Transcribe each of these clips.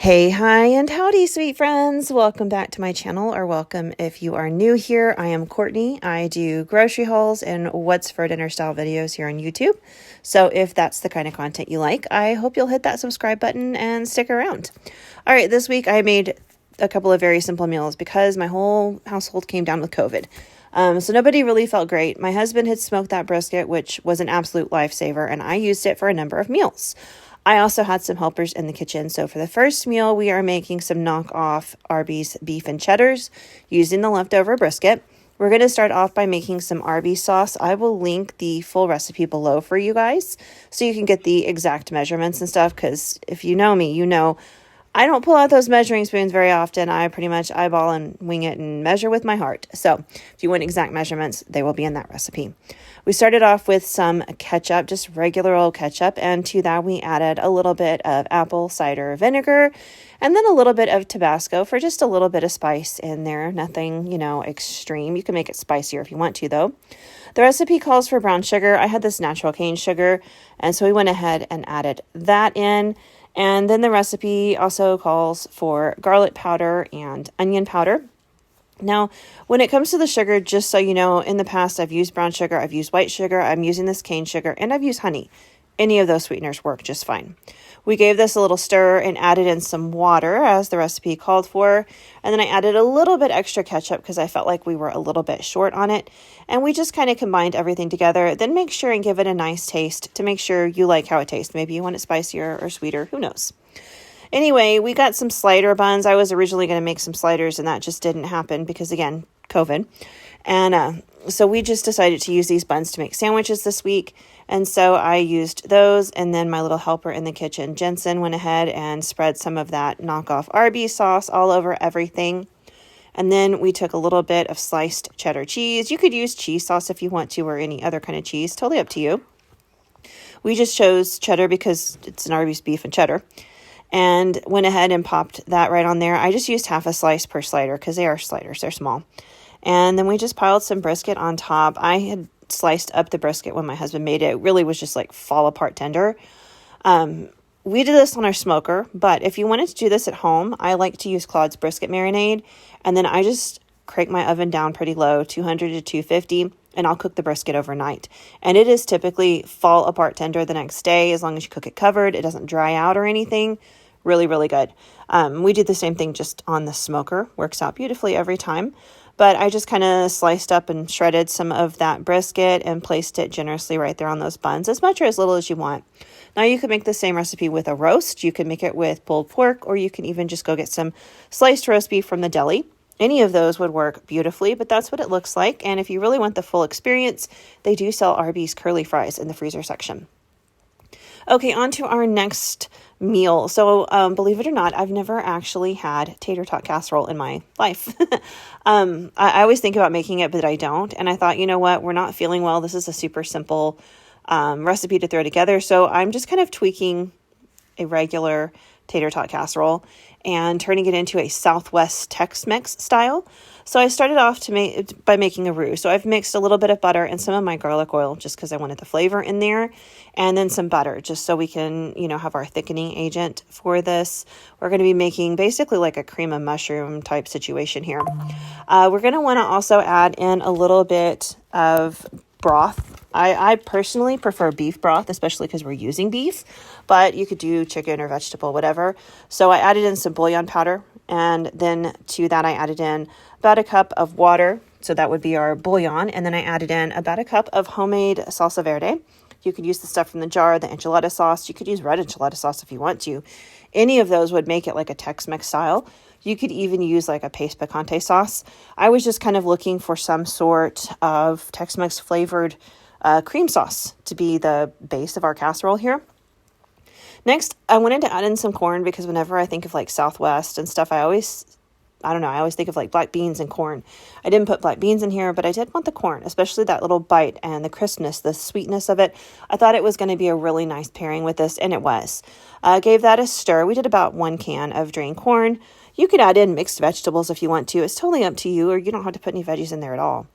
Hey, hi, and howdy, sweet friends. Welcome back to my channel, or welcome if you are new here. I am Courtney. I do grocery hauls and what's for dinner style videos here on YouTube. So if that's the kind of content you like, I hope you'll hit that subscribe button and stick around. All right, this week I made a couple of very simple meals because my whole household came down with COVID. So nobody really felt great. My husband had smoked that brisket, which was an absolute lifesaver, and I used it for a number of meals. I also had some helpers in the kitchen. So for the first meal, we are making some knockoff Arby's beef and cheddars using the leftover brisket. We're going to start off by making some Arby's sauce. I will link the full recipe below for you guys so you can get the exact measurements and stuff, because if you know me, you know I don't pull out those measuring spoons very often. I pretty much eyeball and wing it and measure with my heart. So if you want exact measurements, they will be in that recipe. We started off with some ketchup, just regular old ketchup, and to that we added a little bit of apple cider vinegar and then a little bit of Tabasco for just a little bit of spice in there. Nothing, extreme. You can make it spicier if you want to, though. The recipe calls for brown sugar. I had this natural cane sugar, and so we went ahead and added that in. And then the recipe also calls for garlic powder and onion powder. Now, when it comes to the sugar, just so you know, in the past, I've used brown sugar, I've used white sugar, I'm using this cane sugar, and I've used honey. Any of those sweeteners work just fine. We gave this a little stir and added in some water as the recipe called for. And then I added a little bit extra ketchup because I felt like we were a little bit short on it. And we just kind of combined everything together. Then make sure and give it a nice taste to make sure you like how it tastes. Maybe you want it spicier or sweeter. Who knows? Anyway, we got some slider buns. I was originally going to make some sliders and that just didn't happen because, again, COVID. And so we just decided to use these buns to make sandwiches this week. And so I used those, and then my little helper in the kitchen, Jensen, went ahead and spread some of that knockoff Arby's sauce all over everything. And then we took a little bit of sliced cheddar cheese. You could use cheese sauce if you want to, or any other kind of cheese, totally up to you. We just chose cheddar because it's an Arby's beef and cheddar, and went ahead and popped that right on there. I just used half a slice per slider because they are sliders, they're small. And then we just piled some brisket on top. I had sliced up the brisket when my husband made it. It really was just like fall apart tender. We did this on our smoker, but if you wanted to do this at home, I like to use Claude's brisket marinade. And then I just crank my oven down pretty low, 200 to 250, and I'll cook the brisket overnight. And it is typically fall apart tender the next day, as long as you cook it covered. It doesn't dry out or anything. Really, really good. We did the same thing just on the smoker. Works out beautifully every time. But I just kind of sliced up and shredded some of that brisket and placed it generously right there on those buns, as much or as little as you want. Now you can make the same recipe with a roast. You can make it with pulled pork, or you can even just go get some sliced roast beef from the deli. Any of those would work beautifully, but that's what it looks like. And if you really want the full experience, they do sell Arby's curly fries in the freezer section. Okay, on to our next meal. So believe it or not, I've never actually had tater tot casserole in my life. I always think about making it, but I don't. And I thought, you know what, we're not feeling well. This is a super simple recipe to throw together. So I'm just kind of tweaking a regular tater tot casserole and turning it into a Southwest Tex-Mex style. So I started off by making a roux. So I've mixed a little bit of butter and some of my garlic oil just because I wanted the flavor in there, and then some butter just so we can, have our thickening agent for this. We're going to be making basically like a cream of mushroom type situation here. We're going to want to also add in a little bit of broth. I personally prefer beef broth, especially because we're using beef, but you could do chicken or vegetable, whatever. So I added in some bouillon powder, and then to that I added in about a cup of water. So that would be our bouillon. And then I added in about a cup of homemade salsa verde. You could use the stuff from the jar, the enchilada sauce. You could use red enchilada sauce if you want to. Any of those would make it like a Tex-Mex style. You could even use like a paste picante sauce. I was just kind of looking for some sort of Tex-Mex flavored cream sauce to be the base of our casserole here. Next, I wanted to add in some corn because whenever I think of like Southwest and stuff, I always think of like black beans and corn. I didn't put black beans in here, but I did want the corn, especially that little bite and the crispness, the sweetness of it. I thought it was going to be a really nice pairing with this, and it was. Gave that a stir. We did about 1 can of drained corn. You could add in mixed vegetables if you want to. It's totally up to you, or you don't have to put any veggies in there at all.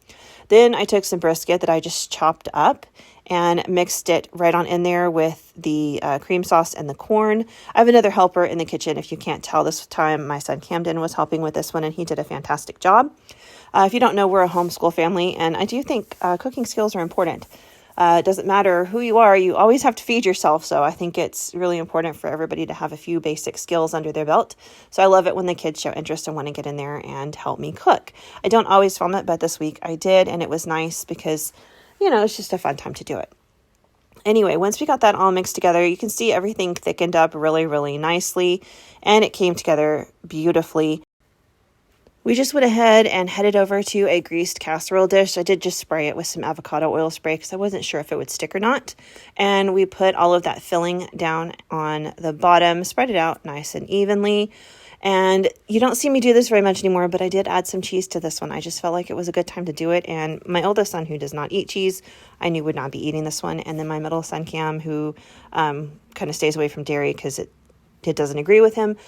Then I took some brisket that I just chopped up and mixed it right on in there with the cream sauce and the corn. I have another helper in the kitchen. If you can't tell, this time my son Camden was helping with this one, and he did a fantastic job. If you don't know, we're a homeschool family, and I do think cooking skills are important. It doesn't matter who you are, you always have to feed yourself. So I think it's really important for everybody to have a few basic skills under their belt. So I love it when the kids show interest and want to get in there and help me cook. I don't always film it, but this week I did, and it was nice because, you know, it's just a fun time to do it. Anyway, once we got that all mixed together, you can see everything thickened up really, really nicely, and it came together beautifully. We just went ahead and headed over to a greased casserole dish. I did just spray it with some avocado oil spray because I wasn't sure if it would stick or not. And we put all of that filling down on the bottom, spread it out nice and evenly. And you don't see me do this very much anymore, but I did add some cheese to this one. I just felt like it was a good time to do it. And my oldest son, who does not eat cheese, I knew would not be eating this one. And then my middle son, Cam, who kind of stays away from dairy because it doesn't agree with him,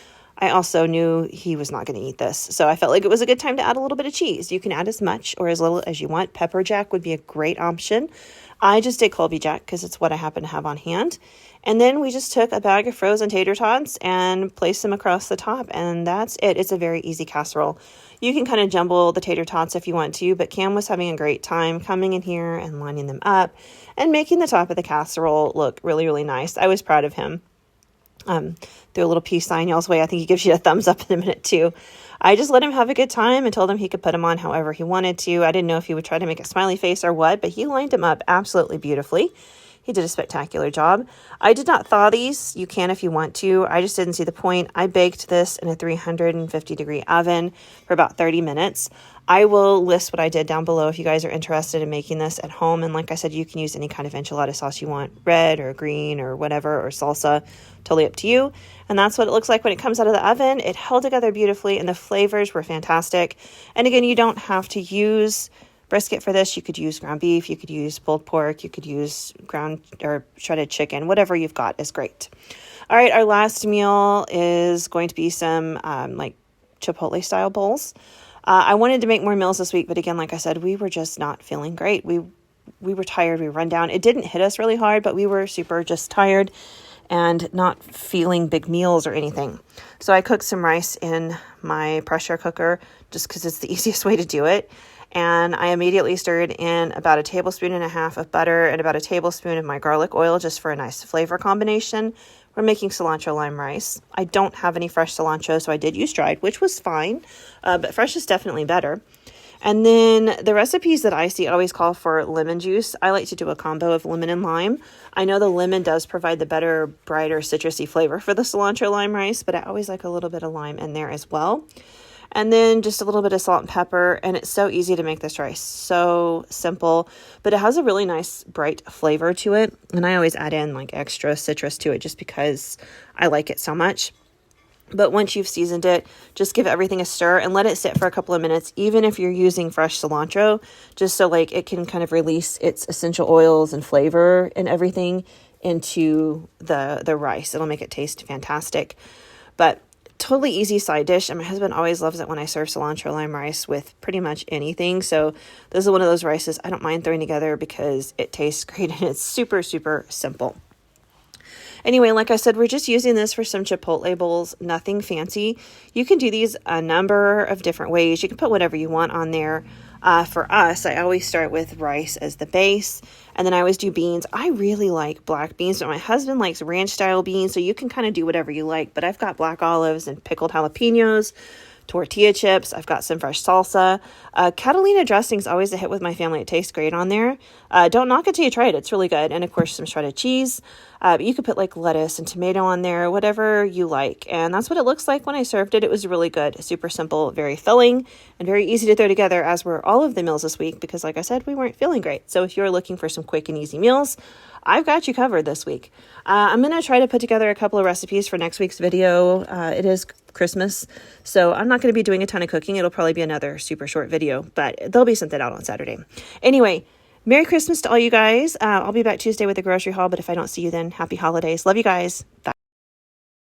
I also knew he was not going to eat this. So I felt like it was a good time to add a little bit of cheese. You can add as much or as little as you want. Pepper jack would be a great option. I just did Colby Jack because it's what I happen to have on hand. And then we just took a bag of frozen tater tots and placed them across the top. And that's it. It's a very easy casserole. You can kind of jumble the tater tots if you want to, but Cam was having a great time coming in here and lining them up and making the top of the casserole look really, really nice. I was proud of him. Threw a little peace sign y'all's way. I think he gives you a thumbs up in a minute too. I just let him have a good time and told him he could put them on however he wanted to. I didn't know if he would try to make a smiley face or what, but he lined them up absolutely beautifully. He did a spectacular job. I did not thaw these. You can if you want to. I just didn't see the point. I baked this in a 350-degree oven for about 30 minutes. I will list what I did down below if you guys are interested in making this at home. And like I said, you can use any kind of enchilada sauce you want, red or green or whatever, or salsa, totally up to you. And that's what it looks like when it comes out of the oven. It held together beautifully and the flavors were fantastic. And again, you don't have to use brisket for this. You could use ground beef, you could use pulled pork, you could use ground or shredded chicken, whatever you've got is great. All right, our last meal is going to be some like Chipotle style bowls. I wanted to make more meals this week, but again, like I said, we were just not feeling great. We were tired, we were run down. It didn't hit us really hard, but we were super just tired and not feeling big meals or anything. So I cooked some rice in my pressure cooker just because it's the easiest way to do it. And I immediately stirred in about 1.5 tablespoons of butter and about 1 tablespoon of my garlic oil just for a nice flavor combination. We're making cilantro lime rice. I don't have any fresh cilantro, so I did use dried, which was fine, but fresh is definitely better. And then the recipes that I see always call for lemon juice. I like to do a combo of lemon and lime. I know the lemon does provide the better, brighter, citrusy flavor for the cilantro lime rice, but I always like a little bit of lime in there as well. And then just a little bit of salt and pepper, and it's so easy to make this rice. So simple, but it has a really nice bright flavor to it. And I always add in like extra citrus to it just because I like it so much. But once you've seasoned it, just give everything a stir and let it sit for a couple of minutes, even if you're using fresh cilantro, just so like it can kind of release its essential oils and flavor and everything into the rice. It'll make it taste fantastic. But totally easy side dish, and my husband always loves it when I serve cilantro lime rice with pretty much anything. So this is one of those rices I don't mind throwing together because it tastes great and it's super, super simple. Anyway, like I said, we're just using this for some Chipotle bowls, nothing fancy. You can do these a number of different ways. You can put whatever you want on there. For us, I always start with rice as the base, and then I always do beans. I really like black beans, but my husband likes ranch style beans, so you can kind of do whatever you like. But I've got black olives and pickled jalapenos, tortilla chips. I've got some fresh salsa. Catalina dressing is always a hit with my family. It tastes great on there. Don't knock it till you try it. It's really good. And of course, some shredded cheese. But you could put like lettuce and tomato on there, whatever you like. And that's what it looks like when I served it. It was really good. Super simple, very filling, and very easy to throw together, as were all of the meals this week, because like I said, we weren't feeling great. So if you're looking for some quick and easy meals, I've got you covered this week. I'm going to try to put together a couple of recipes for next week's video. It is Christmas, so I'm not going to be doing a ton of cooking. It'll probably be another super short video, but there'll be something out on Saturday. Anyway, Merry Christmas to all you guys. I'll be back Tuesday with a grocery haul, but if I don't see you then, happy holidays. Love you guys. Bye.